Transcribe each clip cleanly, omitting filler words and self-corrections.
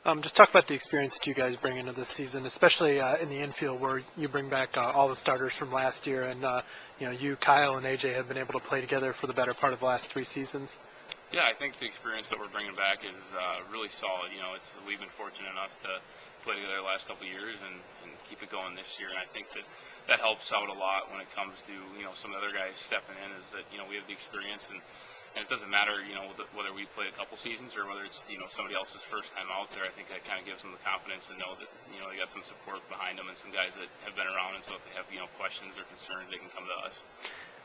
Just talk about the experience that you guys bring into this season, especially in the infield where you bring back all the starters from last year, and you, Kyle, and AJ have been able to play together for the better part of the last 3 seasons. Yeah, I think the experience that we're bringing back is really solid. We've been fortunate enough to play together the last couple of years and keep it going this year, and I think that helps out a lot when it comes to some of the other guys stepping in. Is that we have the experience and it doesn't matter whether we played a couple seasons or whether it's somebody else's first time out there. I think that kind of gives them the confidence to know that they got some support behind them and some guys that have been around, and so if they have questions or concerns, they can come to us.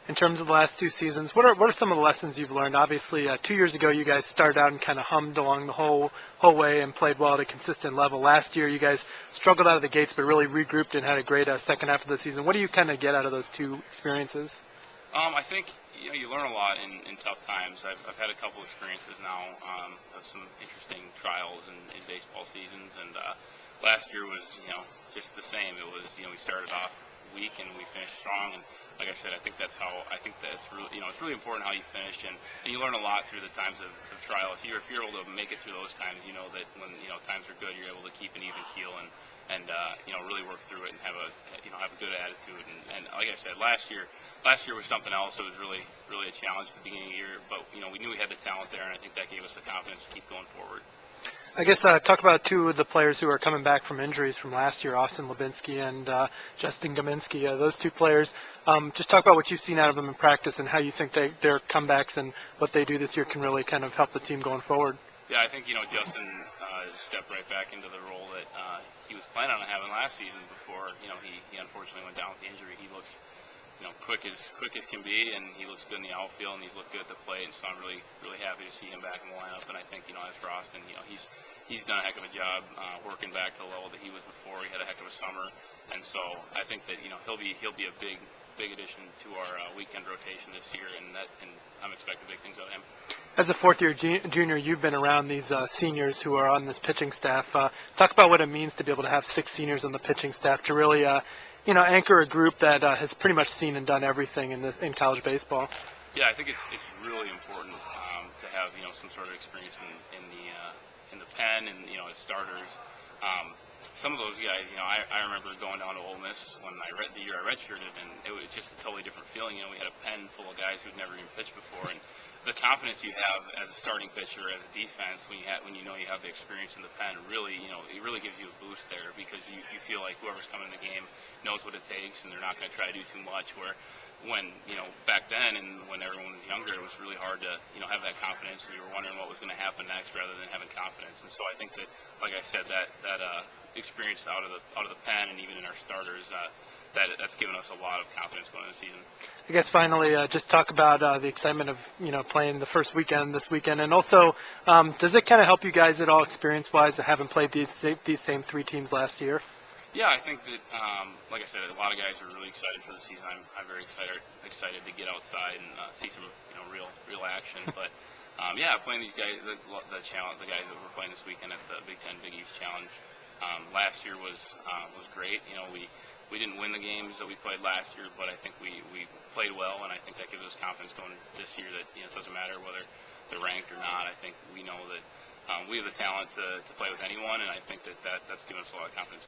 In terms of the last 2 seasons, what are some of the lessons you've learned? Obviously, 2 years ago, you guys started out and kind of hummed along the whole way and played well at a consistent level. Last year, you guys struggled out of the gates, but really regrouped and had a great second half of the season. What do you kind of get out of those two experiences? I think you learn a lot in tough times. I've had a couple experiences now of some interesting trials in baseball seasons, and last year was just the same. It was we started off weak and we finished strong, and like I said, I think that's really it's really important how you finish, and you learn a lot through the times of trial. If you're able to make it through those times, you know that when times are good, you're able to keep an even keel and really work through it and have a good attitude. And like I said, last year was something else. It was really a challenge at the beginning of the year, but we knew we had the talent there, and I think that gave us the confidence to keep going forward. I guess talk about two of the players who are coming back from injuries from last year, Austin Lubinsky and Justin Gaminsky. Those two players, just talk about what you've seen out of them in practice and how you think their comebacks and what they do this year can really kind of help the team going forward. Yeah, I think Justin stepped right back into the role that he was planning on having last season before he unfortunately went down with the injury. He looks quick as can be, and he looks good in the outfield, and he's looked good at the plate. And so I'm really happy to see him back in the lineup. And I think as for Austin, he's done a heck of a job working back to the level that he was before. He had a heck of a summer, and so I think that he'll be a big addition to our weekend rotation this year, and I'm expecting big things out of him. As a fourth-year junior, you've been around these seniors who are on this pitching staff. Talk about what it means to be able to have 6 seniors on the pitching staff to really, anchor a group that has pretty much seen and done everything in college baseball. Yeah, I think it's really important to have some sort of experience in the pen and as starters. Some of those guys, I remember going down to Ole Miss when the year I redshirted, and it was just a totally different feeling. We had a pen full of guys who'd never even pitched before, and the confidence you have as a starting pitcher, as a defense, when you have the experience in the pen, really, it really gives you a boost there because you feel like whoever's coming in the game knows what it takes, and they're not going to try to do too much. Where when back then and when everyone was younger, it was really hard to have that confidence, and you were wondering what was going to happen next rather than having confidence. And so I think that, like I said, that experience out of the pen and even in our starters, that's given us a lot of confidence going into the season. I guess finally, just talk about the excitement of playing the first weekend this weekend, and also does it kind of help you guys at all experience-wise that haven't played these same 3 teams last year? Yeah, I think that, like I said, a lot of guys are really excited for the season. I'm very excited to get outside and see some real action. But yeah, playing these guys, the guys that we're playing this weekend at the Big Ten Big East Challenge last year was great. We didn't win the games that we played last year, but I think we played well, and I think that gives us confidence going this year that it doesn't matter whether they're ranked or not. I think we know that we have the talent to play with anyone, and I think that's given us a lot of confidence.